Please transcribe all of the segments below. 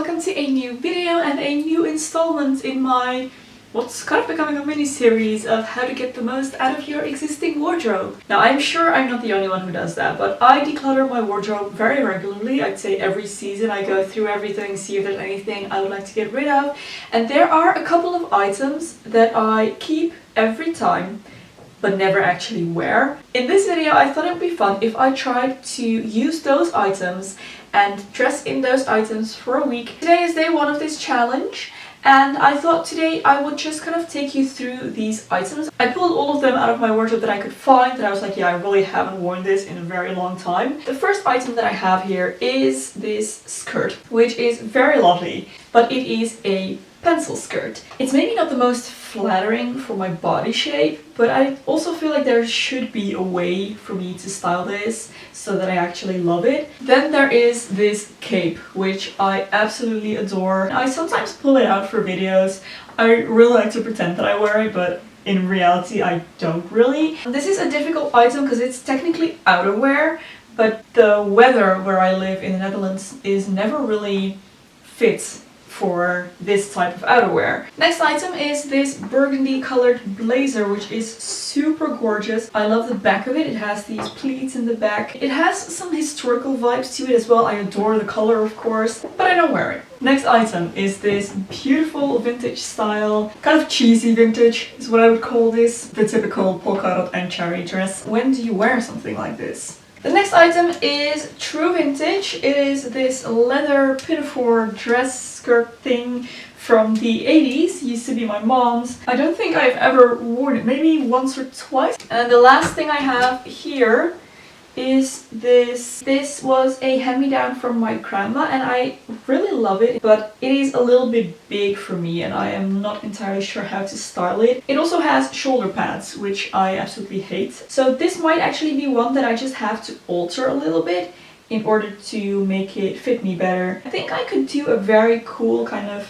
welcome to a new video and a new installment in my what's kind of becoming a mini-series of how to get the most out of your existing wardrobe. Now I'm sure I'm not the only one who does that, but I declutter my wardrobe very regularly. I'd say every season I go through everything, see if there's anything I would like to get rid of, and there are a couple of items that I keep every time but never actually wear. In this video I thought it would be fun if I tried to use those items and dress in those items for a week. Today is day one of this challenge, and I thought today I would just kind of take you through these items. I pulled all of them out of my wardrobe that I could find, that I was like, yeah, I really haven't worn this in a very long time. The first item that I have here is this skirt, which is very lovely, but it is a pencil skirt. It's maybe not the most flattering for my body shape, but I also feel like there should be a way for me to style this so that I actually love it. Then there is this cape, which I absolutely adore. I sometimes pull it out for videos. I really like to pretend that I wear it, but in reality I don't really. This is a difficult item because it's technically outerwear, but the weather where I live in the Netherlands is never really fit for this type of outerwear. Next item is this burgundy colored blazer, which is super gorgeous. I love the back of it. It has these pleats in the back. It has some historical vibes to it as well. I adore the color, of course, but I don't wear it. Next item is this beautiful vintage style, kind of cheesy vintage is what I would call this. The typical polka dot and cherry dress. When do you wear something like this? The next item is true vintage. It is this leather pinafore dress skirt thing from the 80s. Used to be my mom's. I don't think I've ever worn it, maybe once or twice. And the last thing I have here is this. This was a hand-me-down from my grandma and I really love it, but it is a little bit big for me and I am not entirely sure how to style it. It also has shoulder pads, which I absolutely hate. So this might actually be one that I just have to alter a little bit in order to make it fit me better. I think I could do a very cool kind of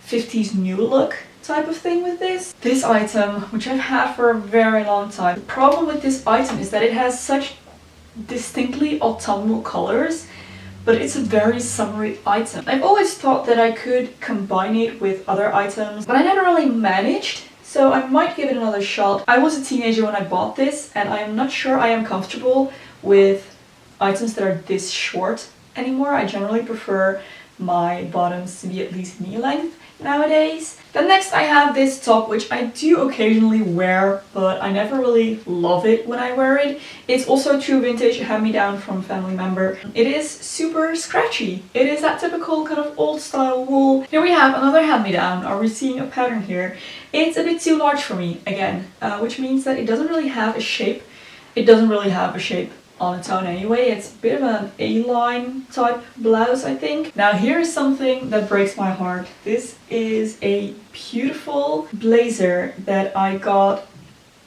50s new look type of thing with this. This item, which I've had for a very long time. The problem with this item is that it has such distinctly autumnal colors, but it's a very summery item. I've always thought that I could combine it with other items, but I never really managed, so I might give it another shot. I was a teenager when I bought this and I am not sure I am comfortable with items that are this short anymore. I generally prefer my bottoms to be at least knee length nowadays. Then next I have this top, which I do occasionally wear, but I never really love it when I wear it. It's also true vintage, hand-me-down from a family member. It is super scratchy. It is that typical kind of old style wool. Here we have another hand-me-down. Are we seeing a pattern here? It's a bit too large for me again, which means that it doesn't really have a shape. It doesn't really have a shape on its own anyway. It's a bit of an A-line type blouse, I think. Now here is something that breaks my heart. This is a beautiful blazer that I got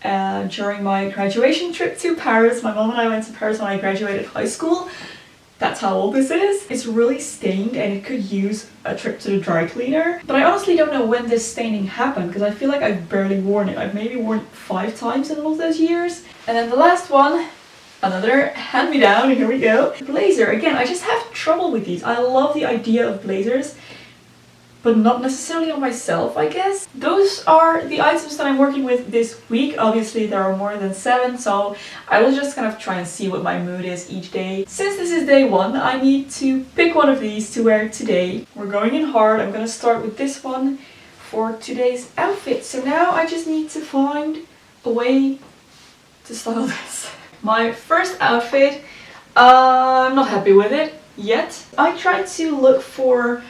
during my graduation trip to Paris. My mom and I went to Paris when I graduated high school. That's how old this is. It's really stained and it could use a trip to the dry cleaner. But I honestly don't know when this staining happened because I feel like I've barely worn it. I've maybe worn it 5 times in all of those years. And then the last one, another hand-me-down, here we go. Blazer, again, I just have trouble with these. I love the idea of blazers, but not necessarily on myself, I guess. Those are the items that I'm working with this week. Obviously there are more than 7, so I will just kind of try and see what my mood is each day. Since this is day 1, I need to pick one of these to wear today. We're going in hard. I'm gonna start with this one for today's outfit. So now I just need to find a way to style this. My first outfit, I'm not happy with it yet. I tried to look for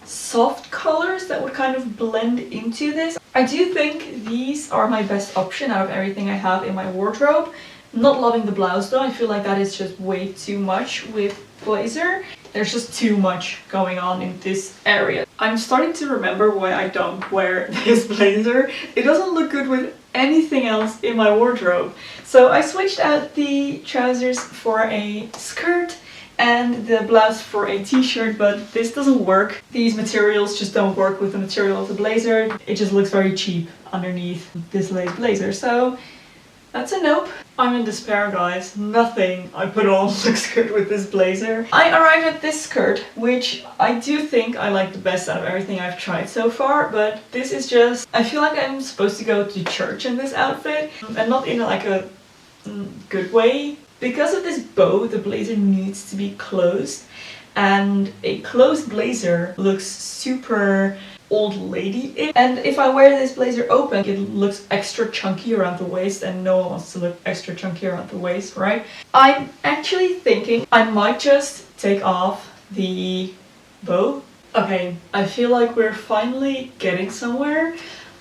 soft colors that would kind of blend into this. I do think these are my best option out of everything I have in my wardrobe. Not loving the blouse though, I feel like that is just way too much with blazer. There's just too much going on in this area. I'm starting to remember why I don't wear this blazer. It doesn't look good with anything else in my wardrobe. So I switched out the trousers for a skirt and the blouse for a t-shirt, but this doesn't work. These materials just don't work with the material of the blazer. It just looks very cheap underneath this lace blazer. So That's a nope. I'm in despair, guys. Nothing I put on looks good with this blazer. I arrived at this skirt, which I do think I like the best out of everything I've tried so far, but this is just... I feel like I'm supposed to go to church in this outfit, and not in like a good way. Because of this bow, the blazer needs to be closed, and a closed blazer looks super old lady-ish. And if I wear this blazer open, it looks extra chunky around the waist, and no one wants to look extra chunky around the waist, right? I'm actually thinking I might just take off the bow. Okay, I feel like we're finally getting somewhere.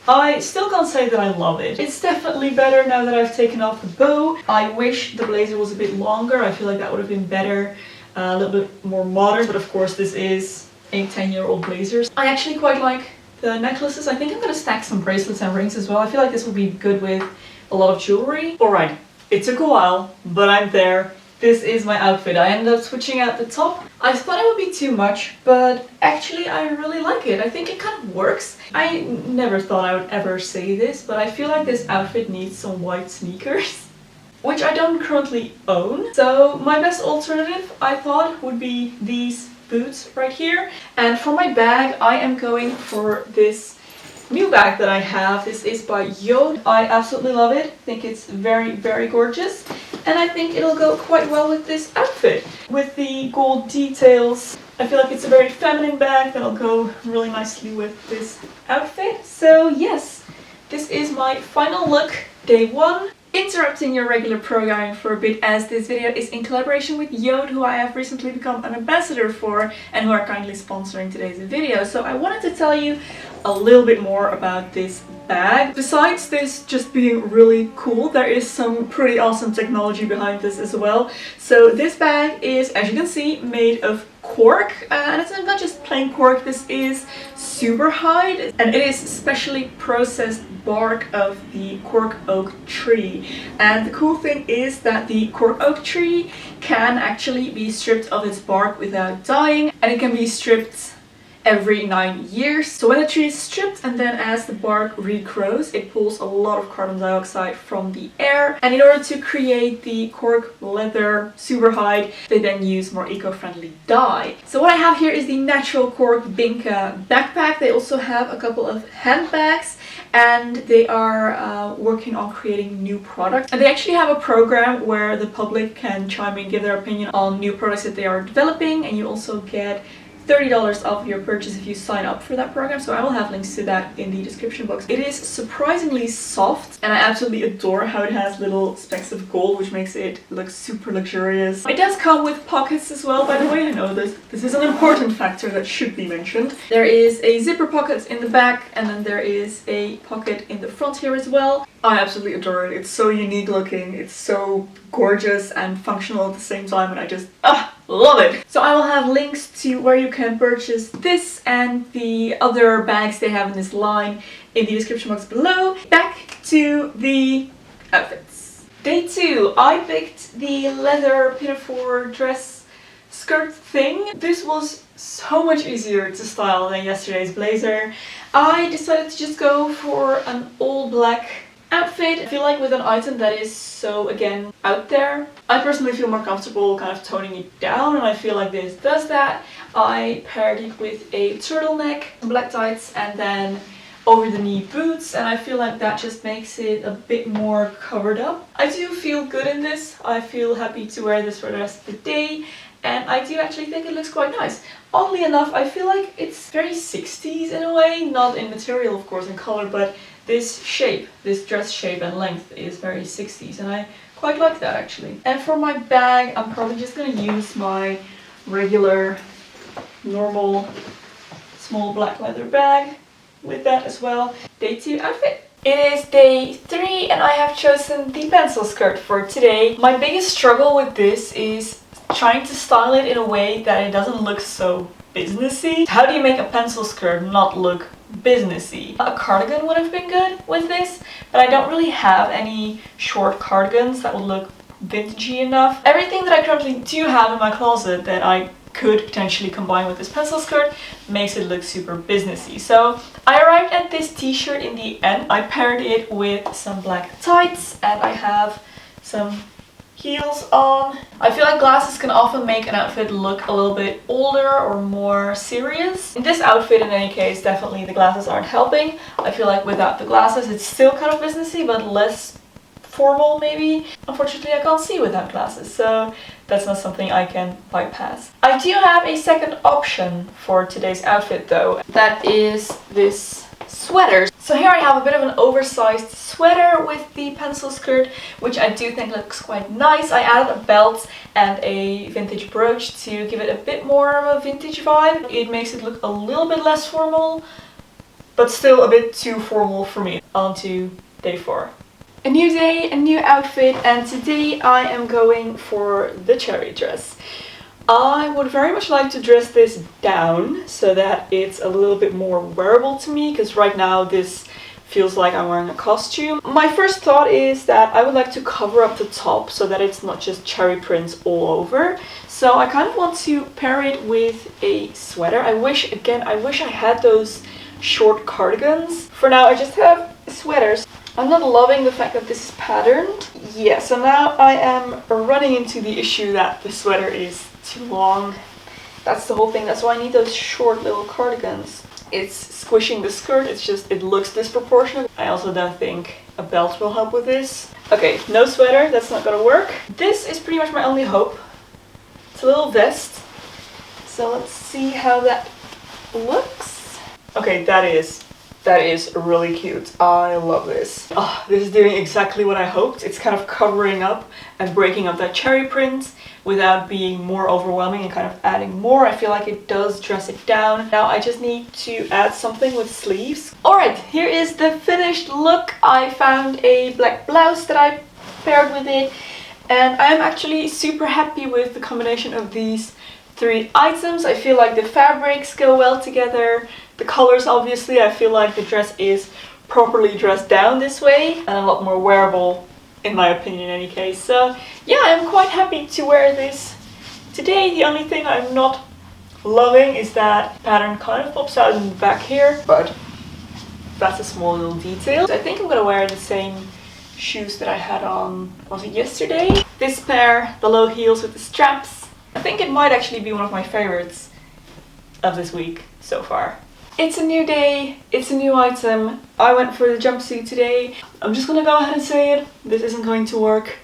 I still can't say that I love it. It's definitely better now that I've taken off the bow. I wish the blazer was a bit longer. I feel like that would have been better, a little bit more modern, but of course this is a 10-year-old blazer. I actually quite like the necklaces. I think I'm gonna stack some bracelets and rings as well. I feel like this will be good with a lot of jewelry. Alright, it took a while, but I'm there. This is my outfit. I ended up switching out the top. I thought it would be too much, but actually I really like it. I think it kind of works. I never thought I would ever say this, but I feel like this outfit needs some white sneakers, which I don't currently own. So my best alternative, I thought, would be these boots right here. And for my bag, I am going for this new bag that I have. This is by Jode. I absolutely love it. I think it's very, very gorgeous. And I think it'll go quite well with this outfit. With the gold details, I feel like it's a very feminine bag that'll go really nicely with this outfit. So yes, this is my final look, day one. Interrupting your regular programming for a bit, as this video is in collaboration with Jode, who I have recently become an ambassador for and who are kindly sponsoring today's video. So I wanted to tell you a little bit more about this bag. Besides this just being really cool, there is some pretty awesome technology behind this as well. So this bag is, as you can see, made of cork, and it's not just plain cork. This is super hide, and it is specially processed bark of the cork oak tree. And the cool thing is that the cork oak tree can actually be stripped of its bark without dying, and it can be stripped every 9 years. So when a tree is stripped and then as the bark regrows, it pulls a lot of carbon dioxide from the air. And in order to create the cork leather super hide, they then use more eco-friendly dye. So what I have here is the natural cork Binka backpack. They also have a couple of handbags, and they are working on creating new products. And they actually have a program where the public can chime in, give their opinion on new products that they are developing, and you also get $30 off your purchase if you sign up for that program, so I will have links to that in the description box. It is surprisingly soft, and I absolutely adore how it has little specks of gold, which makes it look super luxurious. It does come with pockets as well, by the way. I know this is an important factor that should be mentioned. There is a zipper pocket in the back, and then there is a pocket in the front here as well. I absolutely adore it. It's so unique looking, it's so gorgeous and functional at the same time, and I just love it. So I will have links to where you can purchase this and the other bags they have in this line in the description box below. Back to the outfits. Day 2, I picked the leather pinafore dress skirt thing. This was so much easier to style than yesterday's blazer. I decided to just go for an all black outfit. I feel like with an item that is so, again, out there, I personally feel more comfortable kind of toning it down, and I feel like this does that. I paired it with a turtleneck, black tights, and then over the knee boots, and I feel like that just makes it a bit more covered up. I do feel good in this. I feel happy to wear this for the rest of the day, and I do actually think it looks quite nice. Oddly enough, I feel like it's very 60s in a way, not in material of course, in color, but this shape, this dress shape and length is very 60s, and I quite like that actually. And for my bag, I'm probably just going to use my regular, normal, small black leather bag with that as well. Day 2 outfit. It is day 3 and I have chosen the pencil skirt for today. My biggest struggle with this is trying to style it in a way that it doesn't look so businessy. How do you make a pencil skirt not look businessy? A cardigan would have been good with this, but I don't really have any short cardigans that would look vintagey enough. Everything that I currently do have in my closet that I could potentially combine with this pencil skirt, makes it look super businessy. So I arrived at this t-shirt in the end. I paired it with some black tights and I have some heels on. I feel like glasses can often make an outfit look a little bit older or more serious. In this outfit, in any case, definitely the glasses aren't helping. I feel like without the glasses it's still kind of businessy but less formal maybe. Unfortunately I can't see without glasses, so that's not something I can bypass. I do have a second option for today's outfit though. That is this sweater. So here I have a bit of an oversized sweater with the pencil skirt, which I do think looks quite nice. I added a belt and a vintage brooch to give it a bit more of a vintage vibe. It makes it look a little bit less formal, but still a bit too formal for me. On to day 4. A new day, a new outfit, and today I am going for the cherry dress. I would very much like to dress this down so that it's a little bit more wearable to me, because right now this feels like I'm wearing a costume. My first thought is that I would like to cover up the top so that it's not just cherry prints all over. So I kind of want to pair it with a sweater. I wish I had those short cardigans. For now I just have sweaters. I'm not loving the fact that this is patterned. Yeah, so now I am running into the issue that the sweater is too long. That's the whole thing. That's why I need those short little cardigans. It's squishing the skirt. It looks disproportionate. I also don't think a belt will help with this. Okay, no sweater. That's not gonna work. This is pretty much my only hope. It's a little vest. So let's see how that looks. Okay, that is really cute. I love this. Oh, this is doing exactly what I hoped. It's kind of covering up and breaking up that cherry print without being more overwhelming and kind of adding more. I feel like it does dress it down. Now I just need to add something with sleeves. Alright, here is the finished look. I found a black blouse that I paired with it, and I'm actually super happy with the combination of these 3 items. I feel like the fabrics go well together. The colors, obviously, I feel like the dress is properly dressed down this way and a lot more wearable in my opinion in any case. So yeah, I'm quite happy to wear this today. The only thing I'm not loving is that pattern kind of pops out in the back here, but that's a small little detail. I think I'm gonna wear the same shoes that I had on, was it yesterday? This pair, the low heels with the straps. I think it might actually be one of my favorites of this week so far. It's a new day, it's a new item. I went for the jumpsuit today. I'm just gonna go ahead and say it. This isn't going to work.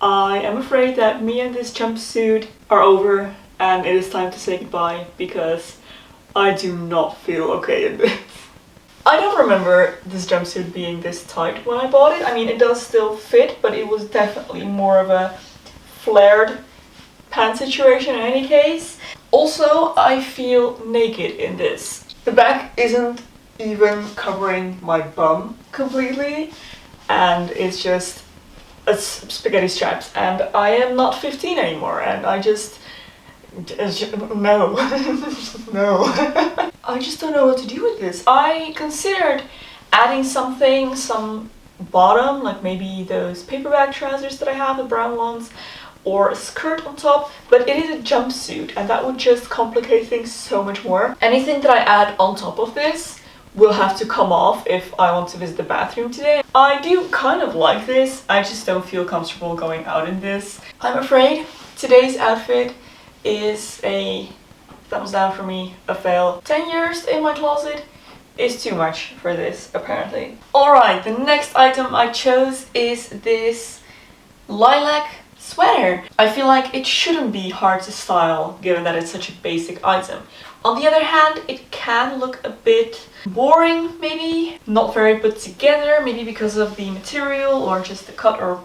I am afraid that me and this jumpsuit are over and it is time to say goodbye because I do not feel okay in this. I don't remember this jumpsuit being this tight when I bought it. I mean, it does still fit, but it was definitely more of a flared pant situation in any case. Also, I feel naked in this. The back isn't even covering my bum completely, and it's just spaghetti straps, and I am not 15 anymore, and I just no. No. I just don't know what to do with this. I considered adding something, some bottom, like maybe those paperback trousers that I have, the brown ones, or a skirt on top, but it is a jumpsuit and that would just complicate things so much more. Anything that I add on top of this will have to come off if I want to visit the bathroom today. I do kind of like this, I just don't feel comfortable going out in this. I'm afraid today's outfit is a thumbs down for me, a fail. 10 years in my closet is too much for this, apparently. Alright, the next item I chose is this lilac sweater. I feel like it shouldn't be hard to style given that it's such a basic item. On the other hand, it can look a bit boring, maybe not very put together, maybe because of the material or just the cut, or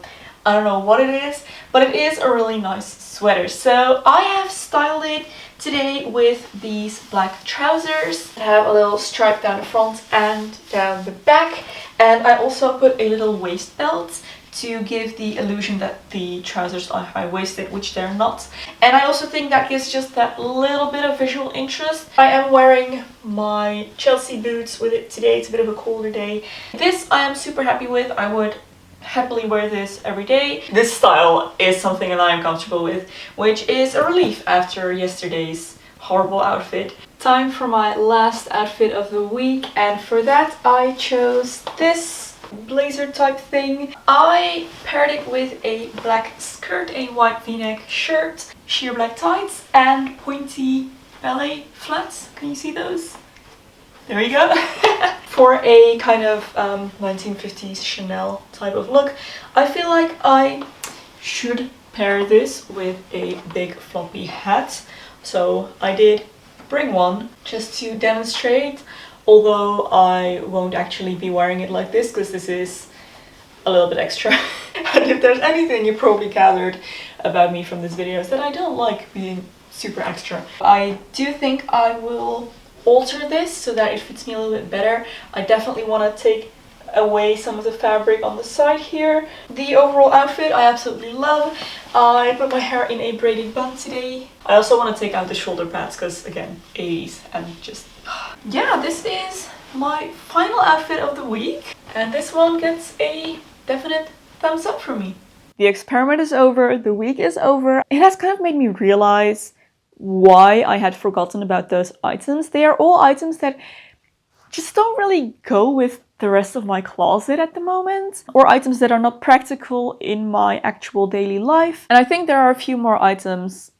I don't know what it is, but it is a really nice sweater. So I have styled it today with these black trousers. I have a little stripe down the front and down the back, and I also put a little waist belt to give the illusion that the trousers are high-waisted, which they're not. And I also think that gives just that little bit of visual interest. I am wearing my Chelsea boots with it today. It's a bit of a colder day. This I am super happy with. I would happily wear this every day. This style is something that I'm comfortable with, which is a relief after yesterday's horrible outfit. Time for my last outfit of the week, and for that I chose this blazer type thing. I paired it with a black skirt, a white v-neck shirt, sheer black tights, and pointy ballet flats. Can you see those? There you go. For a kind of 1950s Chanel type of look, I feel like I should pair this with a big floppy hat. So I did bring one just to demonstrate, although I won't actually be wearing it like this because this is a little bit extra. And if there's anything you probably gathered about me from this video is that I don't like being super extra. I do think I will alter this so that it fits me a little bit better. I definitely want to take away some of the fabric on the side here. The overall outfit I absolutely love. I put my hair in a braided bun today. I also want to take out the shoulder pads because again, 80s and just yeah, this is my final outfit of the week, and this one gets a definite thumbs up from me. The experiment is over, the week is over. It has kind of made me realize why I had forgotten about those items. They are all items that just don't really go with the rest of my closet at the moment, or items that are not practical in my actual daily life. And I think there are a few more items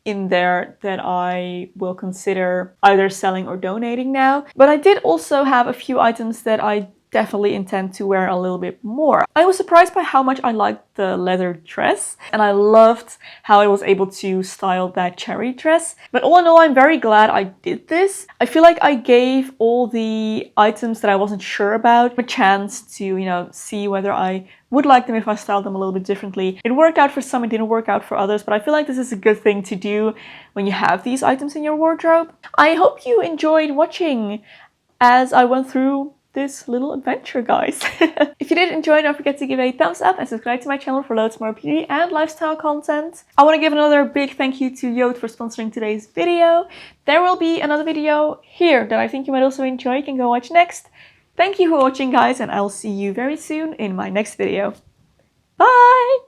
in there that I will consider either selling or donating now. But I did also have a few items that I definitely intend to wear a little bit more. I was surprised by how much I liked the leather dress, and I loved how I was able to style that cherry dress. But all in all, I'm very glad I did this. I feel like I gave all the items that I wasn't sure about a chance to, you know, see whether I would like them if I styled them a little bit differently. It worked out for some, it didn't work out for others, but I feel like this is a good thing to do when you have these items in your wardrobe. I hope you enjoyed watching as I went through this little adventure, guys. If you did enjoy, don't forget to give a thumbs up and subscribe to my channel for loads more beauty and lifestyle content. I want to give another big thank you to Yote for sponsoring today's video. There will be another video here that I think you might also enjoy. You can go watch next. Thank you for watching, guys, and I'll see you very soon in my next video. Bye!